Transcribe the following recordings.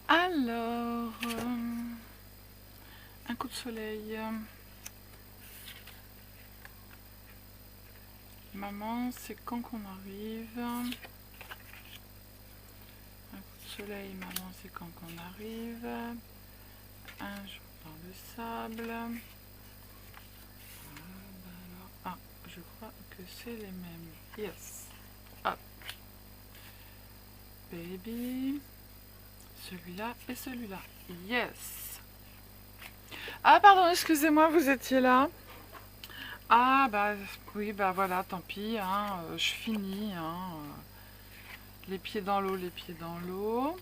Alors, un coup de soleil. Maman, c'est quand qu'on arrive? Un coup de soleil, maman, c'est quand qu'on arrive? Un jour dans le sable. Ah, je crois que c'est les mêmes. Yes. Hop. Baby. Celui-là et celui-là. Yes. Ah, pardon, excusez-moi, vous étiez là? Ah, bah oui, bah voilà, tant pis, hein, je finis. Hein, les pieds dans l'eau, les pieds dans l'eau.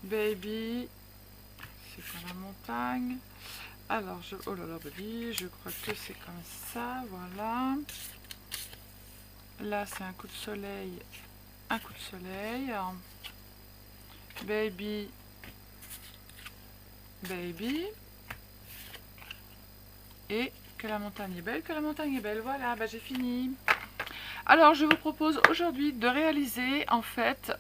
Baby, c'est pas la montagne. Alors, oh là là, baby, je crois que c'est comme ça, voilà. Là, c'est un coup de soleil, un coup de soleil. Baby, baby. Et que la montagne est belle, que la montagne est belle. Voilà, bah j'ai fini. Alors, je vous propose aujourd'hui de réaliser, en fait,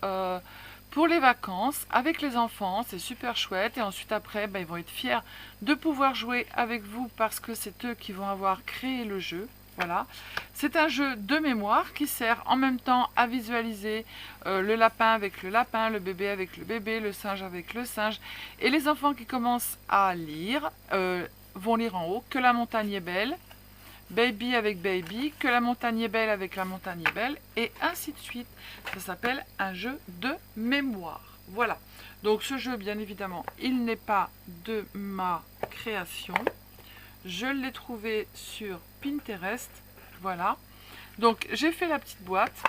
pour les vacances, avec les enfants, c'est super chouette. Et ensuite, après, bah, ils vont être fiers de pouvoir jouer avec vous parce que c'est eux qui vont avoir créé le jeu. Voilà. C'est un jeu de mémoire qui sert en même temps à visualiser le lapin avec le lapin, le bébé avec le bébé, le singe avec le singe. Et les enfants qui commencent à lire vont lire en haut que la montagne est belle, baby avec baby, que la montagne est belle avec la montagne est belle, et ainsi de suite. Ça s'appelle un jeu de mémoire. Voilà. Donc ce jeu, bien évidemment, il n'est pas de ma création. Je l'ai trouvé sur Pinterest. Voilà. Donc j'ai fait la petite boîte.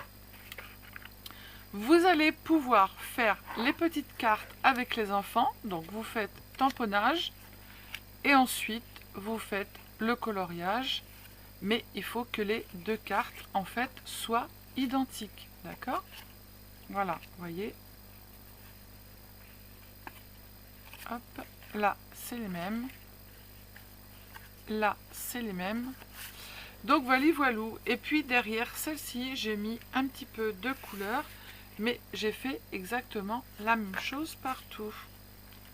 Vous allez pouvoir faire les petites cartes avec les enfants. Donc vous faites tamponnage et ensuite vous faites le coloriage. Mais il faut que les deux cartes en fait soient identiques. D'accord? Voilà, vous voyez. Hop, là c'est les mêmes. Là c'est les mêmes. Donc voilà, voilou. Et puis derrière celle-ci, j'ai mis un petit peu de couleur, mais j'ai fait exactement la même chose partout.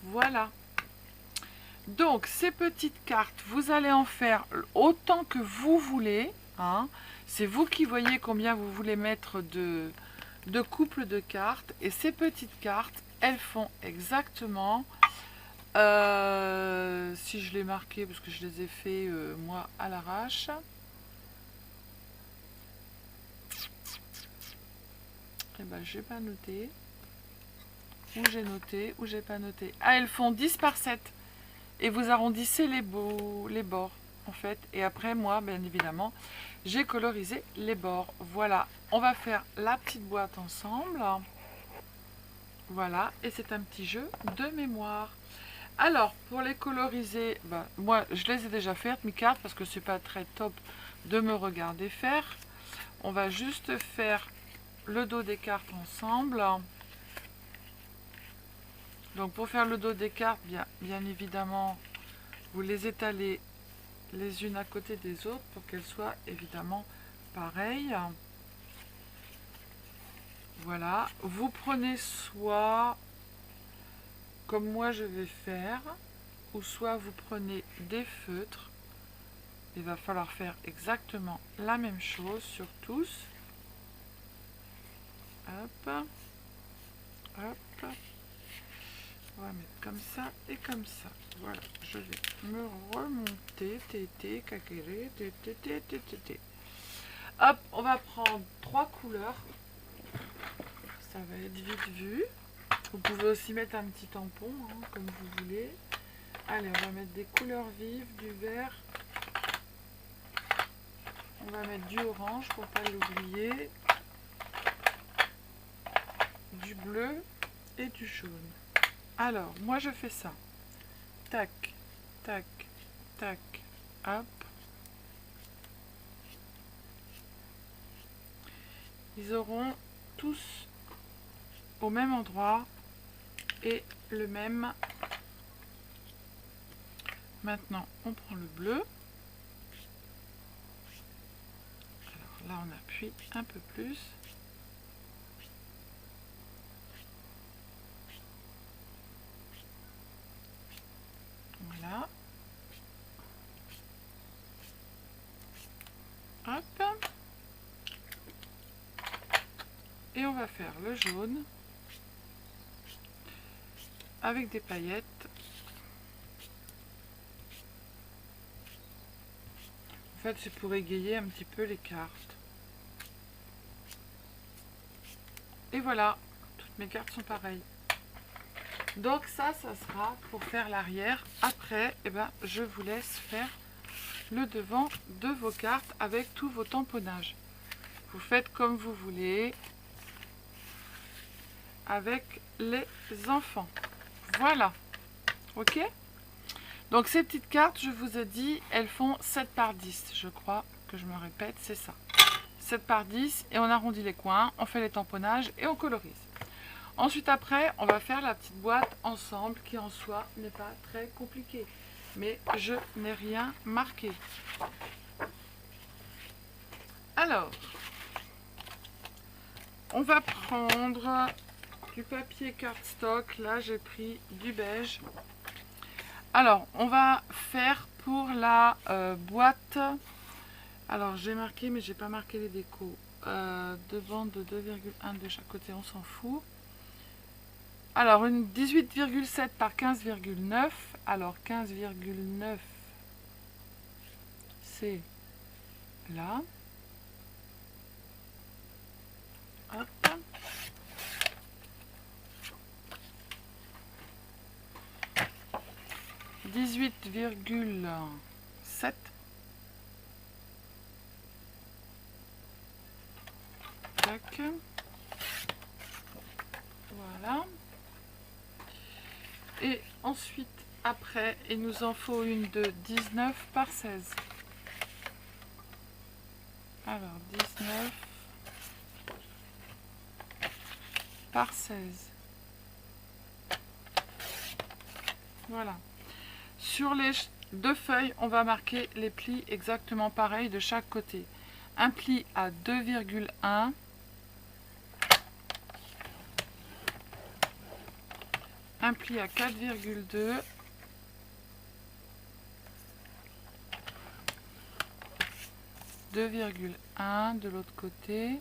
Voilà. Donc ces petites cartes, vous allez en faire autant que vous voulez. Hein. C'est vous qui voyez combien vous voulez mettre de couples de cartes. Et ces petites cartes, elles font exactement... si je l'ai marqué, parce que je les ai fait moi à l'arrache. Eh ben, j'ai pas noté. Où j'ai noté, où j'ai pas noté. Ah, elles font 10 par 7. Et vous arrondissez les bords, en fait. Et après, moi, bien évidemment, j'ai colorisé les bords. Voilà. On va faire la petite boîte ensemble. Voilà. Et c'est un petit jeu de mémoire. Alors, pour les coloriser, ben, moi, je les ai déjà faites, mes cartes, parce que c'est pas très top de me regarder faire. On va juste faire le dos des cartes ensemble. Donc pour faire le dos des cartes, bien évidemment, vous les étalez les unes à côté des autres pour qu'elles soient évidemment pareilles. Voilà. Vous prenez soit, comme moi je vais faire, ou soit vous prenez des feutres. Il va falloir faire exactement la même chose sur tous. Hop. Hop. On va mettre comme ça et comme ça. Voilà, je vais me remonter. Tété, kakéré, tété, tété, tété. Hop, on va prendre 3 couleurs. Ça va être vite vu. Vous pouvez aussi mettre un petit tampon, hein, comme vous voulez. Allez, on va mettre des couleurs vives, du vert. On va mettre du orange pour ne pas l'oublier. Du bleu et du jaune. Alors, moi je fais ça. Tac, tac, tac, hop. Ils auront tous au même endroit et le même. Maintenant, on prend le bleu. Alors là, on appuie un peu plus. on va faire le jaune avec des paillettes. En fait, c'est pour égayer un petit peu les cartes. Et voilà, toutes mes cartes sont pareilles. Donc ça sera pour faire l'arrière. Après, eh ben, je vous laisse faire le devant de vos cartes avec tous vos tamponnages. Vous faites comme vous voulez avec les enfants. Voilà. Ok? Donc ces petites cartes, je vous ai dit, elles font 7 par 10. Je crois que je me répète, c'est ça. 7 par 10 et on arrondit les coins, on fait les tamponnages et on colorise. Ensuite après, on va faire la petite boîte ensemble qui en soi n'est pas très compliquée. Mais je n'ai rien marqué. Alors, on va prendre du papier cardstock. Là, j'ai pris du beige. Alors, on va faire pour la boîte. Alors, j'ai marqué, mais j'ai pas marqué les décos. Deux bandes de 2,1 de chaque côté, on s'en fout. Alors, une 18,7 par 15,9. Alors, 15,9, c'est là. Hop. « 18,7. Tac. Voilà. Et ensuite, après, il nous en faut une de 19 par 16. Alors, 19 par 16. Voilà. Sur les deux feuilles, on va marquer les plis exactement pareils de chaque côté. Un pli à 2,1. Un pli à 4,2. « 2,1 de l'autre côté.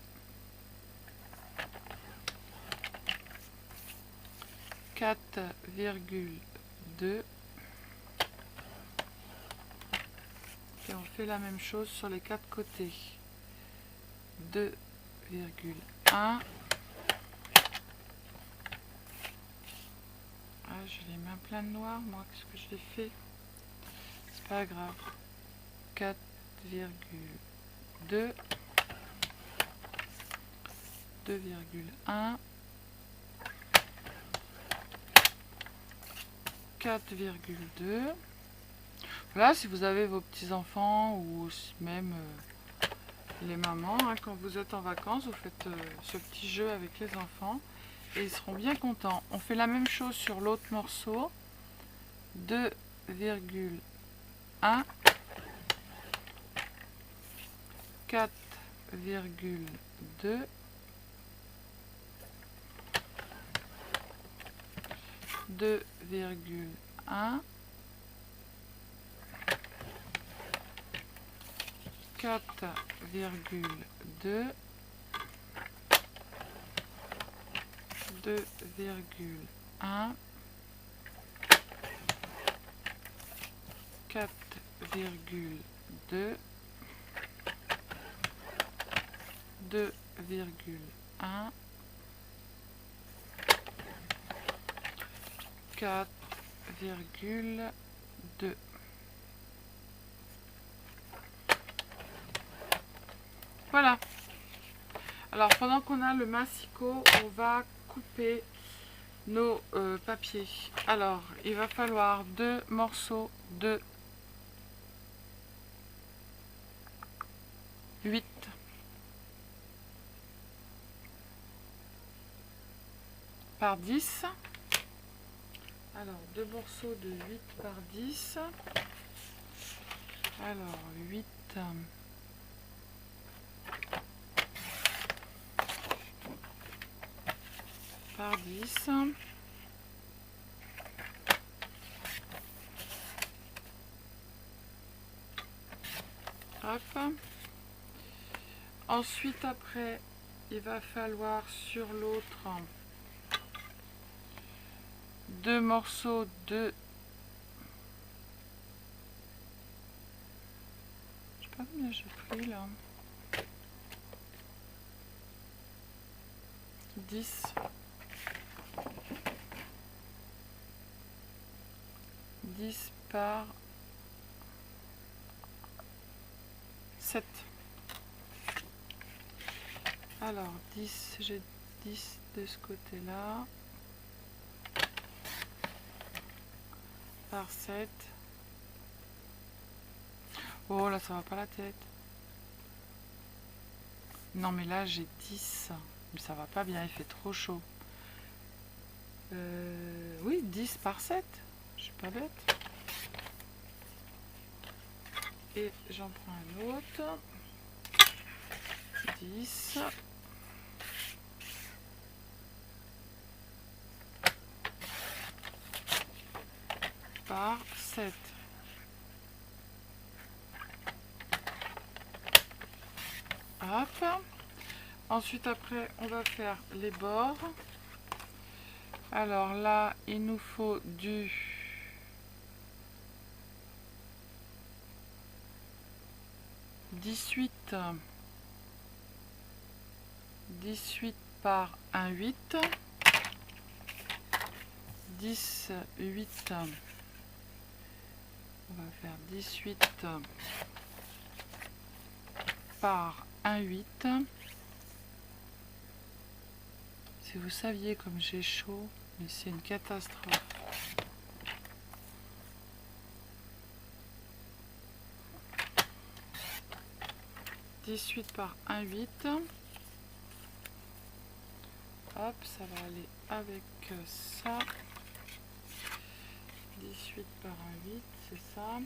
4,2. Et on fait la même chose sur les quatre côtés. 2,1. Ah, j'ai les mains pleines de noir, moi, qu'est-ce que j'ai fait? C'est pas grave. 4,2. 2,1. 4,2. Voilà, si vous avez vos petits-enfants ou même les mamans, hein, quand vous êtes en vacances, vous faites ce petit jeu avec les enfants et ils seront bien contents. On fait la même chose sur l'autre morceau. 2,1. 4,2. 2,1. 4,2. 2,1. 4,2. 2,1. 4,2. Voilà. Alors pendant qu'on a le massicot, on va couper nos papiers. Alors il va falloir deux morceaux de 8 par 10. Alors, deux morceaux de 8 par 10. Alors, 8 par 10. Hop. Ensuite, après, il va falloir sur l'autre 2 morceaux de... Je sais pas combien j'ai pris là. 10. 10 par 7. Alors 10, j'ai 10 de ce côté-là. Par 7. Oh là, ça va pas la tête. Non mais là j'ai 10. Mais ça va pas bien, il fait trop chaud. Oui, 10 par 7. Je suis pas bête. Et j'en prends un autre. 10. Par 7. Hop. Ensuite, après, on va faire les bords. Alors là, il nous faut du 18 par 1,8. 18. On va faire 18 par 1,8. Si vous saviez comme j'ai chaud, mais c'est une catastrophe. « 18 par 1,8. Hop, ça va aller avec ça. 18 par 1,8, c'est ça.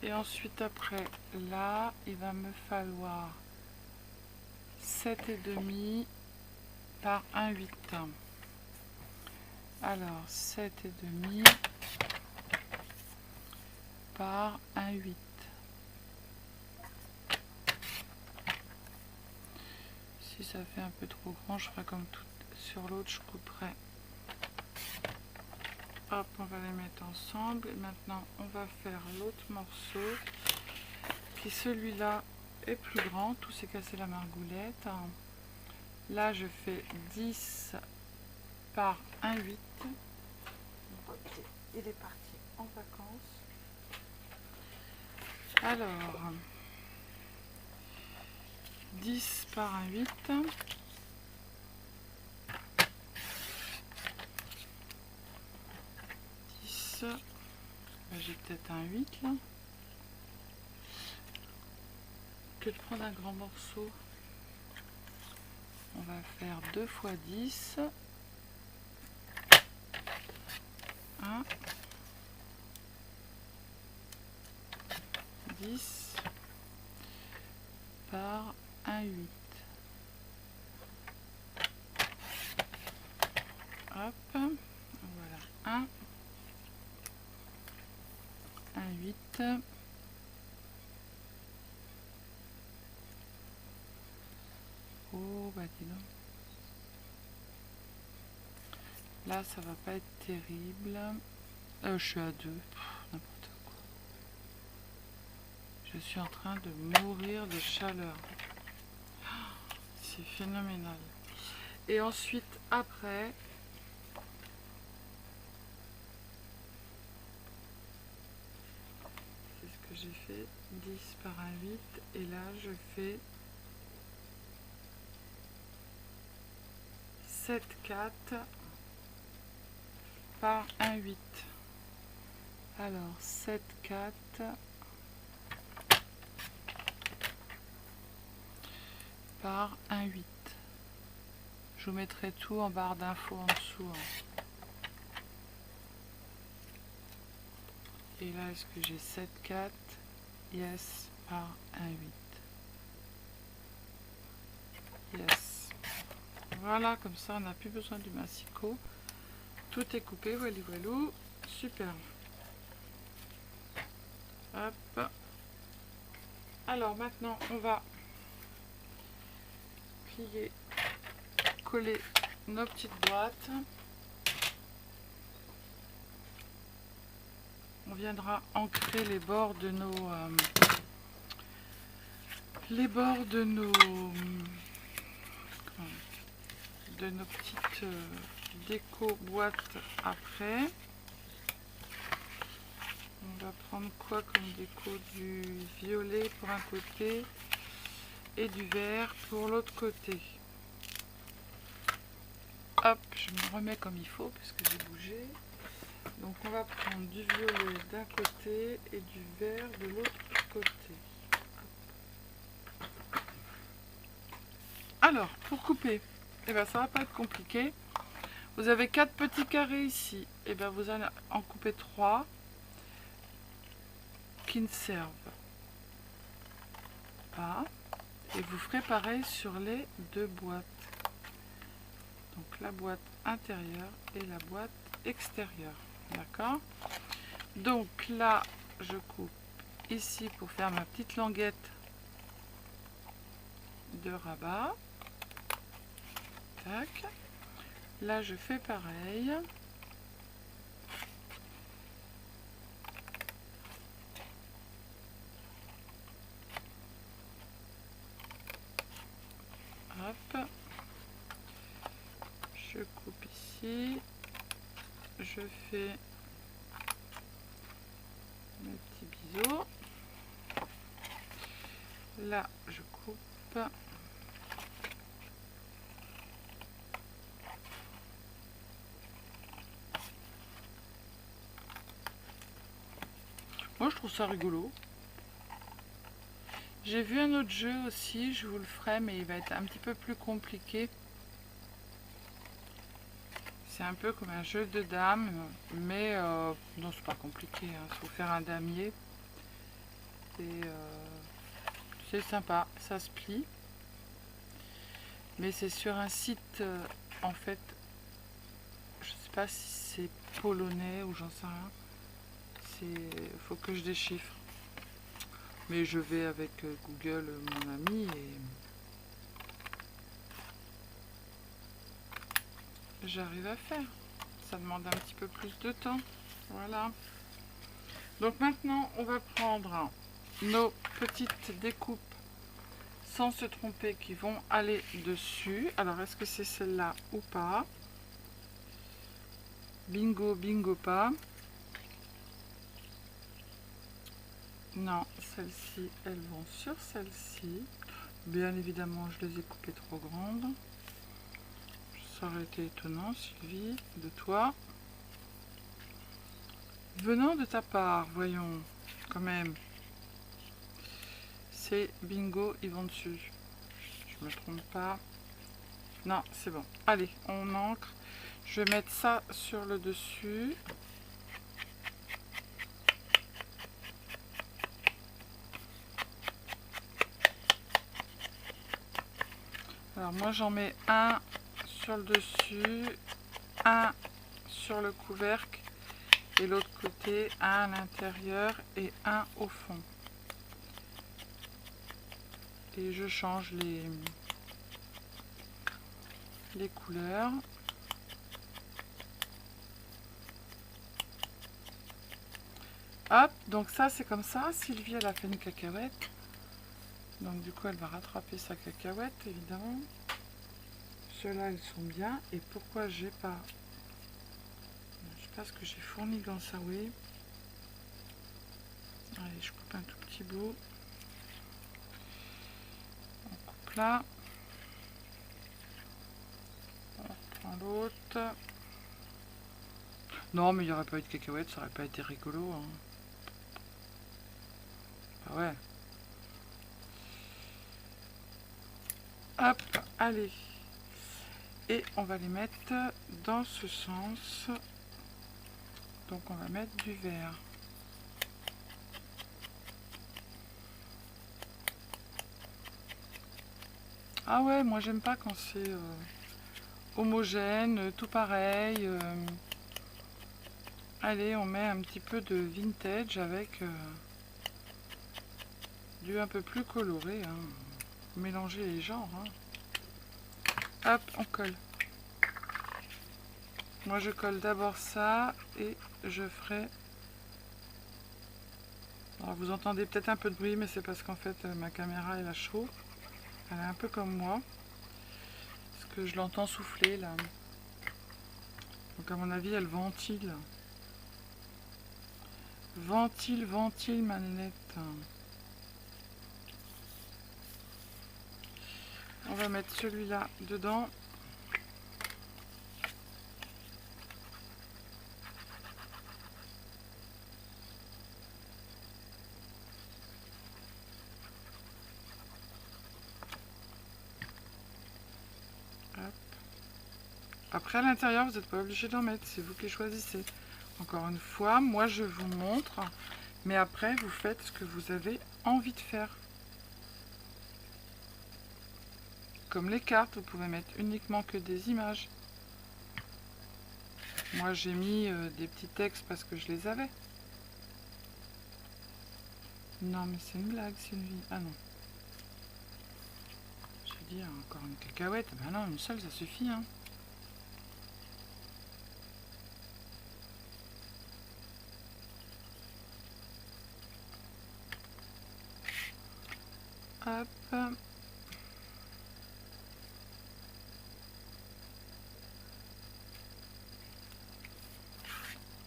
Et ensuite, après, là, il va me falloir 7,5 par 1,8. Alors, 7,5 par 1,8. Si ça fait un peu trop grand, je ferai comme tout sur l'autre, je couperai. Hop, on va les mettre ensemble. Et maintenant, on va faire l'autre morceau, qui celui-là est plus grand. Tout s'est cassé la margoulette. Là, je fais 10 par 1,8. Il est parti en vacances. Alors, 10 par 1,8. 10. J'ai peut-être un 8 là. Que de prendre un grand morceau. On va faire 2 fois 10. 1. 10 par 1,8. Hop, voilà, 1, 1,8. Oh, bah dis donc. Là, ça va pas être terrible. Je suis à 2. N'importe quoi. Je suis en train de mourir de chaleur. C'est phénoménal. Et ensuite, après, c'est ce que j'ai fait, 10 par 1,8. Et là, je fais 7,4 par 1,8. Alors, 7,4 par 1,8. Je vous mettrai tout en barre d'infos en dessous. Et là, est-ce que j'ai 7,4? Yes, par 1,8. Yes. Voilà, comme ça, on n'a plus besoin du massicot. Tout est coupé, voilà, voilà. Super. Hop. Alors, maintenant, on va plier, coller nos petites boîtes. On viendra ancrer les bords de nos petites déco boîtes après. On va prendre quoi comme déco? Du violet pour un côté et du vert pour l'autre côté. Hop, je me remets comme il faut parce que j'ai bougé. Donc on va prendre du violet d'un côté et du vert de l'autre côté. Alors, pour couper, eh ben, ça va pas être compliqué. Vous avez 4 petits carrés ici. Et ben, vous allez en couper 3 qui ne servent pas. Et vous ferez pareil sur les 2 boîtes. Donc la boîte intérieure et la boîte extérieure. D'accord? Donc là, je coupe ici pour faire ma petite languette de rabat. Tac. Là, je fais pareil. Hop. Je coupe ici. Je fais mes petits biseaux. Là, je coupe. Moi, je trouve ça rigolo. J'ai vu un autre jeu aussi, je vous le ferai, mais il va être un petit peu plus compliqué. C'est un peu comme un jeu de dames, mais non, c'est pas compliqué. Il faut faire un damier. Et c'est sympa, ça se plie. Mais c'est sur un site, en fait, je sais pas si c'est polonais ou j'en sais rien. Faut que je déchiffre. Mais je vais avec Google, mon ami, et j'arrive à faire. Ça demande un petit peu plus de temps. Voilà. Donc maintenant, on va prendre nos petites découpes sans se tromper qui vont aller dessus. Alors, est-ce que c'est celle-là ou pas? Bingo, bingo pas. Non, celles-ci, elles vont sur celle-ci. Bien évidemment, je les ai coupées trop grandes. Ça aurait été étonnant, Sylvie, de toi. Venant de ta part, voyons, quand même. C'est bingo, ils vont dessus. Je me trompe pas. Non, c'est bon. Allez, on ancre. Je vais mettre ça sur le dessus. Alors moi j'en mets un sur le dessus, un sur le couvercle et l'autre côté, un à l'intérieur et un au fond. Et je change les couleurs. Hop, donc ça c'est comme ça. Sylvie elle a fait une cacahuète. Donc du coup elle va rattraper sa cacahuète évidemment. Ceux-là elles sont bien. Et pourquoi j'ai pas... Je sais pas ce que j'ai fourni dans ça, oui. Allez, je coupe un tout petit bout. On coupe là. On reprend l'autre. Non, mais il n'y aurait pas eu de cacahuètes, ça aurait pas été rigolo. Hein. Ah ouais. Hop, allez. Et on va les mettre dans ce sens. Donc on va mettre du vert. Ah ouais, moi j'aime pas quand c'est homogène, tout pareil. Allez, on met un petit peu de vintage avec du un peu plus coloré. Hein. Mélanger les genres. Hein. Hop, on colle. Moi je colle d'abord ça et je ferai... Alors vous entendez peut-être un peu de bruit, mais c'est parce qu'en fait ma caméra elle a chaud. Elle est un peu comme moi. Parce que je l'entends souffler là. Donc à mon avis elle ventile. Ventile ma nénette. On va mettre celui-là dedans. Hop. Après à l'intérieur, vous n'êtes pas obligé d'en mettre, c'est vous qui choisissez. Encore une fois, moi je vous montre, mais après vous faites ce que vous avez envie de faire. Comme les cartes, vous pouvez mettre uniquement que des images. Moi j'ai mis des petits textes parce que je les avais. Non mais c'est une blague, Sylvie. Ah non. J'ai dit encore une cacahuète. Ben non, une seule ça suffit. Hein. Hop.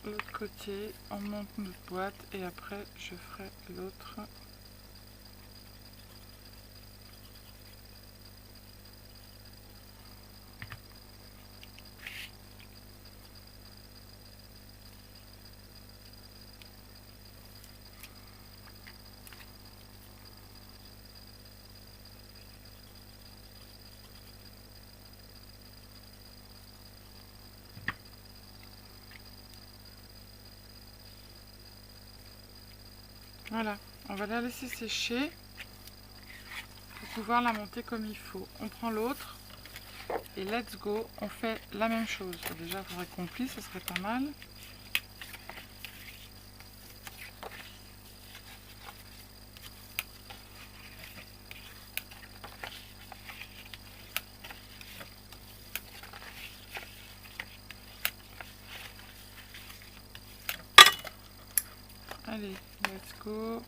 L'autre côté, on monte notre boîte et après je ferai l'autre. Voilà, on va la laisser sécher pour pouvoir la monter comme il faut. On prend l'autre et let's go, on fait la même chose. Déjà, il faudrait qu'on plie, ce serait pas mal. Allez, let's go.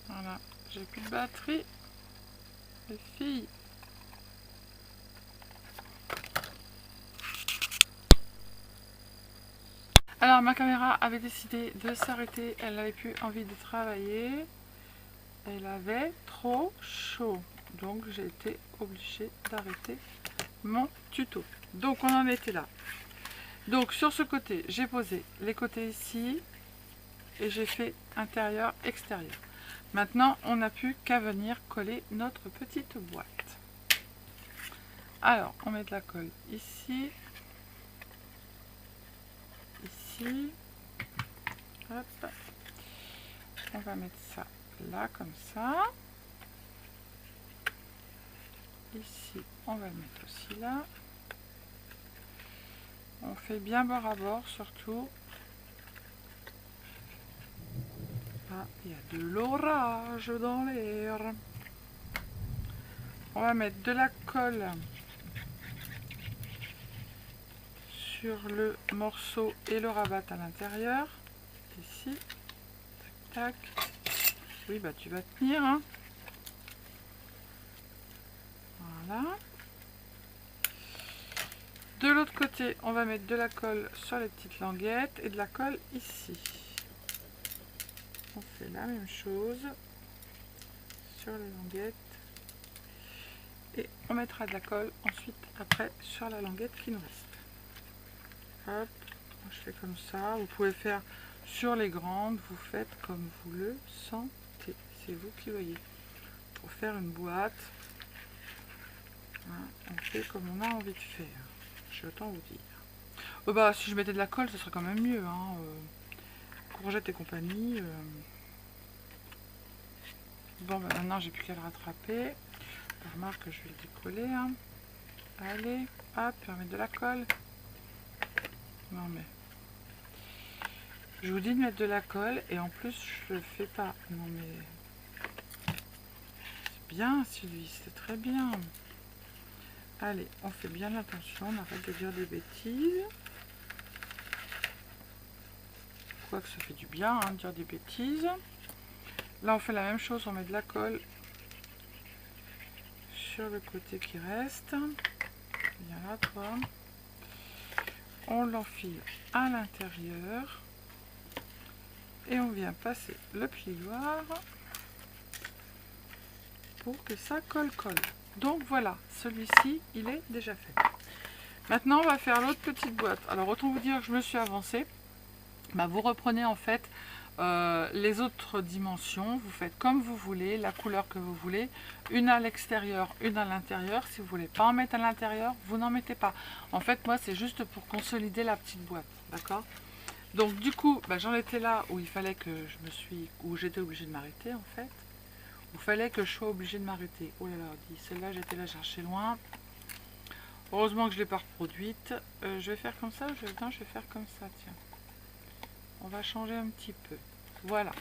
Voilà, j'ai plus de batterie. Les filles. Alors ma caméra avait décidé de s'arrêter, elle n'avait plus envie de travailler. Elle avait trop chaud. Donc j'ai été obligée d'arrêter mon tuto. Donc on en était là. Donc sur ce côté, j'ai posé les côtés ici et j'ai fait intérieur, extérieur. Maintenant, on n'a plus qu'à venir coller notre petite boîte. Alors, on met de la colle ici, ici. Hop. On va mettre ça là comme ça. Ici, on va le mettre aussi là. On fait bien bord à bord surtout. Ah, il y a de l'orage dans l'air. On va mettre de la colle sur le morceau et le rabattre à l'intérieur. Ici. Tac, tac. Oui, bah tu vas tenir. Hein. Voilà. De l'autre côté, on va mettre de la colle sur les petites languettes et de la colle ici. On fait la même chose sur les languettes. Et on mettra de la colle ensuite après sur la languette qui nous reste. Hop, je fais comme ça. Vous pouvez faire sur les grandes, vous faites comme vous le sentez. C'est vous qui voyez. Pour faire une boîte, hein, on fait comme on a envie de faire. Je vais autant vous dire. Oh bah si je mettais de la colle, ce serait quand même mieux. Hein, courgettes et compagnie. Bon bah maintenant j'ai plus qu'à le rattraper. Remarque que je vais le décoller. Hein. Allez, hop, je vais mettre de la colle. Non mais. Je vous dis de mettre de la colle et en plus je le fais pas. Non mais c'est bien Sylvie, c'est très bien. Allez, on fait bien attention, on arrête de dire des bêtises. Quoique ça fait du bien hein, de dire des bêtises. Là on fait la même chose, on met de la colle sur le côté qui reste. Viens là toi. On l'enfile à l'intérieur. Et on vient passer le plioir pour que ça colle. Donc voilà, celui-ci, il est déjà fait. Maintenant, on va faire l'autre petite boîte. Alors, autant vous dire que je me suis avancée. Bah, vous reprenez en fait les autres dimensions. Vous faites comme vous voulez, la couleur que vous voulez. Une à l'extérieur, une à l'intérieur. Si vous ne voulez pas en mettre à l'intérieur, vous n'en mettez pas. En fait, moi, c'est juste pour consolider la petite boîte. D'accord ? Donc du coup, bah, j'en étais là où il fallait que où j'étais obligée de m'arrêter en fait. Où il fallait que je sois obligée de m'arrêter. Oh là là, celle-là j'étais là chercher loin. Heureusement que je ne l'ai pas reproduite. Je vais faire comme ça, non, je vais faire comme ça, tiens. On va changer un petit peu. Voilà.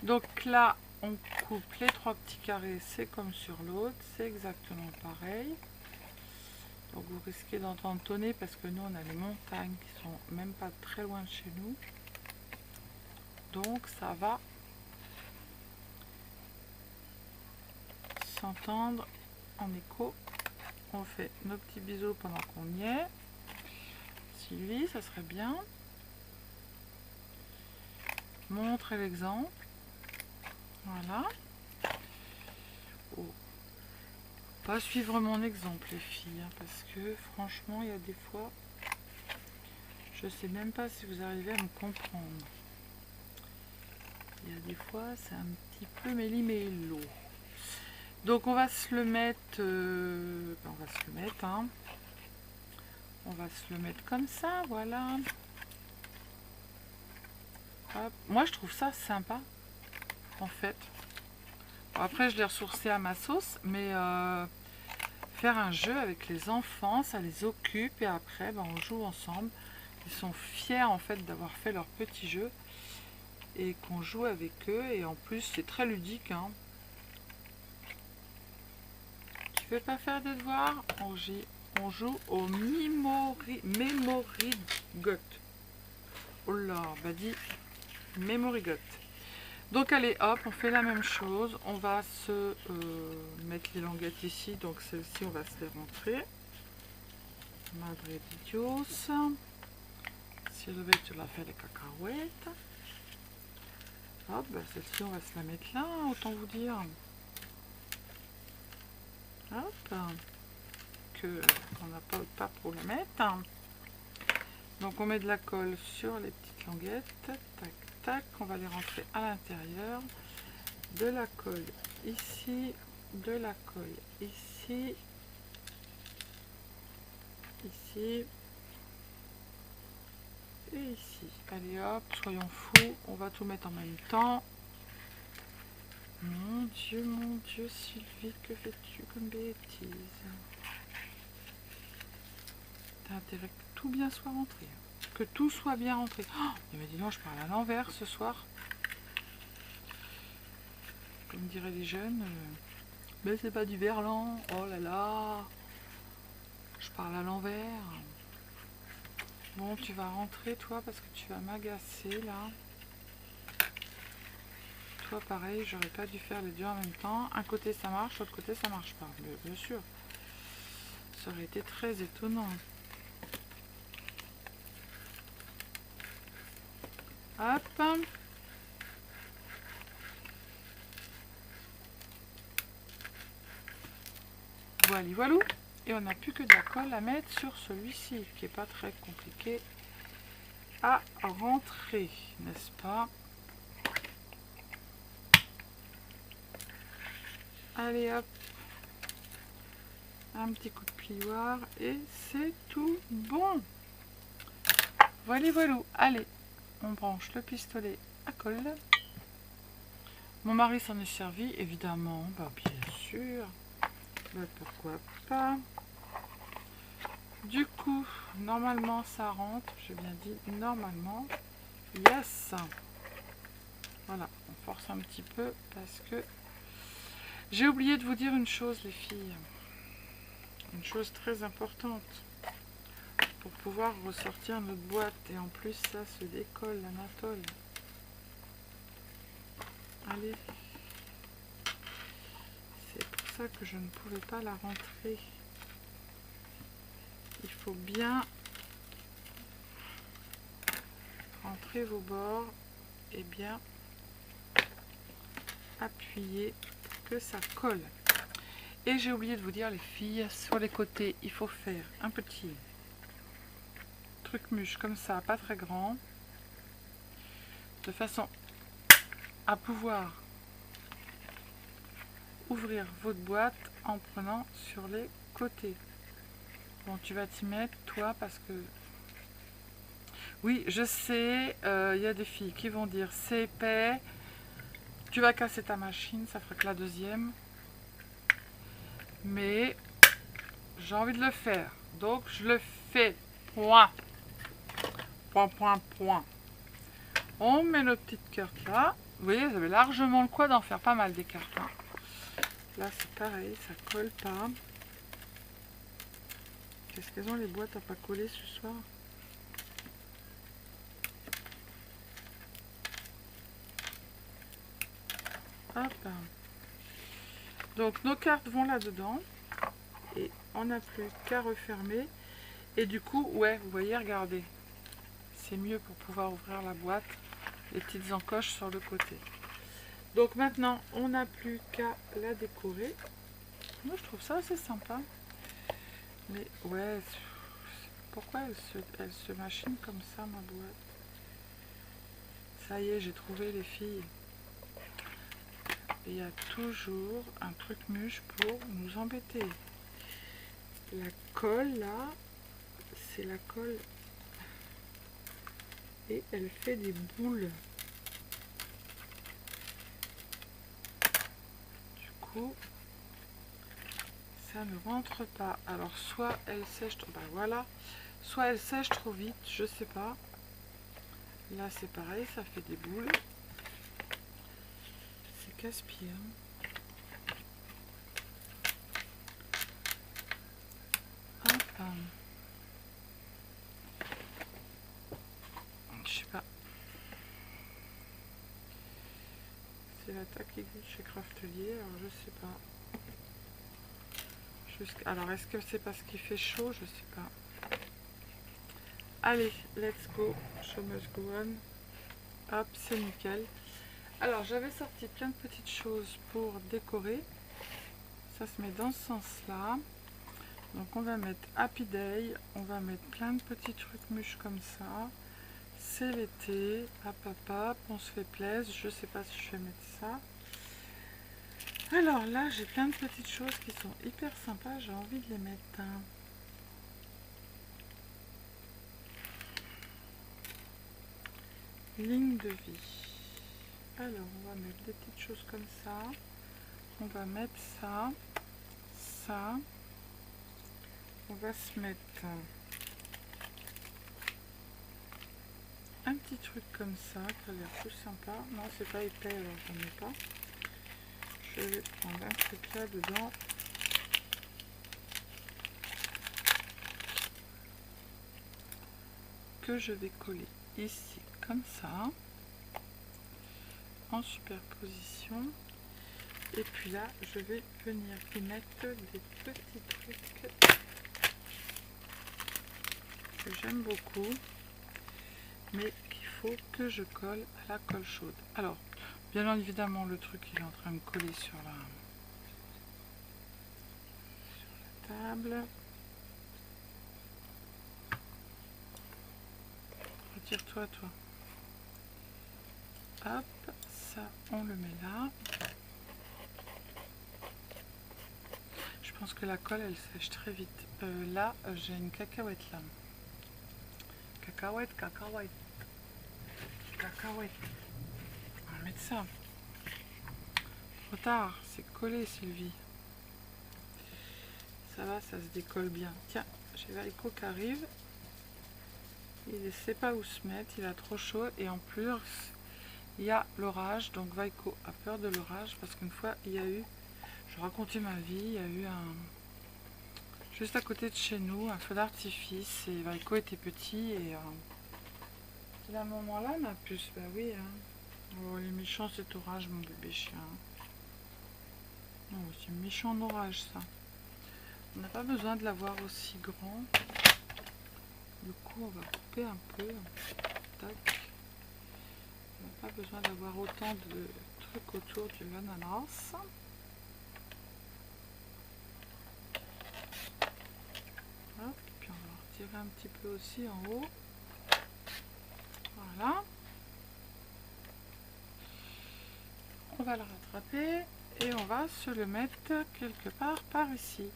Donc là, on coupe les 3 petits carrés, c'est comme sur l'autre, c'est exactement pareil. Donc vous risquez d'entendre tonner parce que nous on a les montagnes qui sont même pas très loin de chez nous. Donc ça va s'entendre en écho. On fait nos petits bisous pendant qu'on y est. Sylvie, ça serait bien. Montrez l'exemple. Voilà. Oh. Pas suivre mon exemple les filles, hein, parce que franchement il y a des fois, je sais même pas si vous arrivez à me comprendre. Il y a des fois c'est un petit peu méli-mélo. Donc on va se le mettre, hein. On va se le mettre comme ça, voilà. Hop. Moi je trouve ça sympa, en fait. Bon, après je l'ai ressourcé à ma sauce, mais faire un jeu avec les enfants, ça les occupe et après ben, on joue ensemble. Ils sont fiers en fait d'avoir fait leur petit jeu et qu'on joue avec eux et en plus c'est très ludique. Hein. Tu veux pas faire des devoirs? On joue au Memory Got. Oh là, bah dis Memory Got. Donc allez hop, on fait la même chose. On va se mettre les languettes ici. Donc celle-ci, on va se les rentrer. Madre de Dios. Sylvie, tu l'as fait les cacahuètes. Hop, bah celle-ci, on va se la mettre là, autant vous dire. Hop. Que on n'a pas pour la mettre. Donc on met de la colle sur les petites languettes. Tac, tac. On va les rentrer à l'intérieur. De la colle ici. De la colle ici. Ici. Et ici. Allez hop, soyons fous. On va tout mettre en même temps. Mon Dieu, Sylvie, que fais-tu comme bêtise? T'as intérêt que tout bien soit rentré. Que tout soit bien rentré. Oh, il m'a dit non, je parle à l'envers ce soir. Comme diraient les jeunes. Mais c'est pas du verlan. Oh là là. Je parle à l'envers. Bon, tu vas rentrer toi parce que tu vas m'agacer là. Toi pareil, j'aurais pas dû faire les deux en même temps. Un côté ça marche, l'autre côté ça marche pas. Mais bien sûr. Ça aurait été très étonnant. Hop. Voilà. Et on n'a plus que de la colle à mettre sur celui-ci, qui n'est pas très compliqué à rentrer, n'est-ce pas? Allez hop. Un petit coup de plioir et c'est tout bon. Voilà. Allez, on branche le pistolet à colle. Mon mari s'en est servi, évidemment. Bah, bien sûr. Bah, pourquoi pas. Du coup, normalement ça rentre. J'ai bien dit normalement. Yes. Voilà, on force un petit peu parce que j'ai oublié de vous dire une chose, les filles. Une chose très importante pour pouvoir ressortir notre boîte. Et en plus, ça se décolle, l'anatole. Allez. C'est pour ça que je ne pouvais pas la rentrer. Il faut bien rentrer vos bords et bien appuyer pour que ça colle. Et j'ai oublié de vous dire, les filles, sur les côtés, il faut faire un petit truc mûche comme ça, pas très grand, de façon à pouvoir ouvrir votre boîte en prenant sur les côtés. Bon, tu vas t'y mettre, toi, parce que... Oui, je sais, il y a des filles qui vont dire, c'est épais, tu vas casser ta machine, ça fera que la deuxième. Mais j'ai envie de le faire, donc je le fais. Point. Point, point, point. On met nos petites cartes là. Vous voyez, vous avez largement le quoi d'en faire pas mal des cartes. Hein. Là, c'est pareil, ça colle pas. Qu'est-ce qu'elles ont les boîtes à pas coller ce soir? Hop. Donc, nos cartes vont là-dedans. Et on n'a plus qu'à refermer. Et du coup, ouais, vous voyez, regardez. C'est mieux pour pouvoir ouvrir la boîte. Les petites encoches sur le côté. Donc maintenant, on n'a plus qu'à la décorer. Moi, je trouve ça assez sympa. Mais ouais, pourquoi elle se machine comme ça, ma boîte? Ça y est, j'ai trouvé les filles. Il y a toujours un truc mûche pour nous embêter. La colle, là, c'est la colle. Et elle fait des boules. Du coup, ça ne rentre pas. Alors, soit elle sèche trop... Ben voilà. Soit elle sèche trop vite, je sais pas. Là, c'est pareil, ça fait des boules. C'est casse-pied. Hop. Je sais pas. C'est l'attaque aiguë chez Craftelier, alors je sais pas. Alors, est-ce que c'est parce qu'il fait chaud? Je sais pas. Allez, let's go. Show must go on. Hop, c'est nickel. Alors, j'avais sorti plein de petites choses pour décorer. Ça se met dans ce sens-là. Donc, on va mettre Happy Day. On va mettre plein de petits trucs mûches comme ça. C'est l'été. Hop, hop, hop. On se fait plaisir. Je sais pas si je vais mettre ça. Alors là, j'ai plein de petites choses qui sont hyper sympas. J'ai envie de les mettre. Ligne de vie. Alors, on va mettre des petites choses comme ça. On va mettre ça. Ça. On va se mettre un petit truc comme ça qui a l'air plus sympa. Non, c'est pas épais, alors j'en mets pas. Je vais prendre un truc là dedans. Que je vais coller ici comme ça. En superposition. Et puis là, je vais venir y mettre des petits trucs que j'aime beaucoup, mais qu'il faut que je colle à la colle chaude. Alors, bien évidemment, le truc il est en train de coller sur la table. Retire-toi, toi. Hop, ça, on le met là. Je pense que la colle, elle sèche très vite. Là, j'ai une cacahuète là. Cacahuète, cacahuète. Cacahuète. On va mettre ça. Trop tard, c'est collé, Sylvie. Ça va, ça se décolle bien. Tiens, j'ai Valco qui arrive. Il ne sait pas où se mettre, il a trop chaud et en plus il y a l'orage. Donc Vaiko a peur de l'orage parce qu'une fois il y a eu, je racontais ma vie, il y a eu juste à côté de chez nous un feu d'artifice et Vaiko était petit et c'est à un moment là ma puce, bah oui hein. Oh, il est méchant cet orage mon bébé chien. Oh, c'est méchant en orage ça. On n'a pas besoin de l'avoir aussi grand. Du coup, on va couper un peu. Tac. On n'a pas besoin d'avoir autant de trucs autour de l'ananas. Hop, puis on va retirer un petit peu aussi en haut. Voilà. On va le rattraper et on va se le mettre quelque part par ici.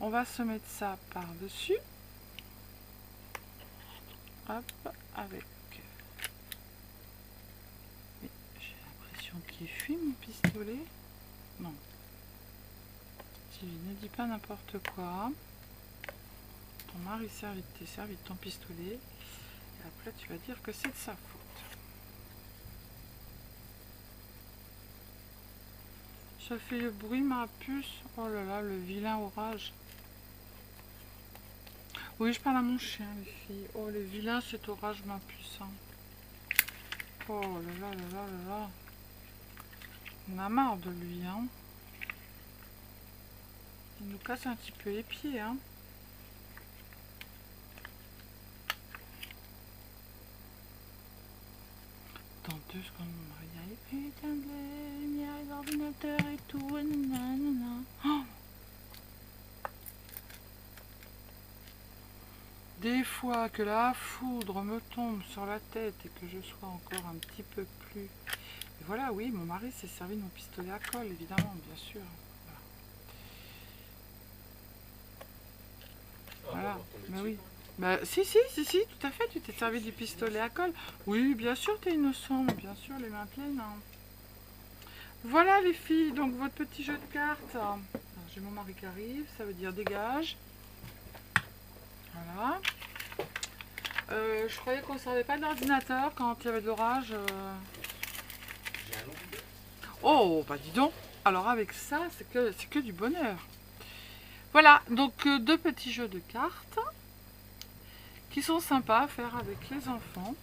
On va se mettre ça par-dessus. Hop, avec... J'ai l'impression qu'il fuit mon pistolet. Non. Si je ne dis pas n'importe quoi. Ton mari t'est servi de ton pistolet. Et après tu vas dire que c'est de sa faute. Ça fait le bruit ma puce. Oh là là, le vilain orage. Oui, je parle à mon chien, les filles. Oh, le vilain, cet orage ma puce. Hein. Oh là là là là là là. On a marre de lui, hein. Il nous casse un petit peu les pieds, hein. Dans 2 secondes, mon mari a éteint les lumières, les ordinateurs et tout. Nanana. Oh, des fois que la foudre me tombe sur la tête et que je sois encore un petit peu plus... Et voilà, oui, mon mari s'est servi de mon pistolet à colle, évidemment, bien sûr. Voilà, mais oui. Bah, si, tout à fait, tu t'es servi du pistolet à colle. Oui, bien sûr, t'es innocent, bien sûr, les mains pleines. Hein. Voilà, les filles, donc votre petit jeu de cartes. J'ai mon mari qui arrive, ça veut dire dégage. Voilà. Je croyais qu'on ne servait pas d'ordinateur quand il y avait de l'orage. Oh, bah dis donc. Alors avec ça, c'est que du bonheur. Voilà, donc 2 petits jeux de cartes qui sont sympas à faire avec les enfants.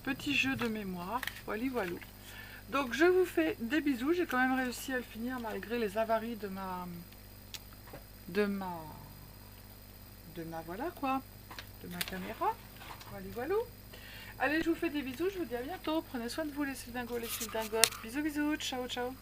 Petit jeu de mémoire, voilà, voilà. Donc je vous fais des bisous. J'ai quand même réussi à le finir malgré les avaries de ma voilà quoi, de ma caméra. Voilà, voilà. Allez, je vous fais des bisous. Je vous dis à bientôt. Prenez soin de vous les sildingos, les sildingotes. Bisous, bisous. Ciao, ciao.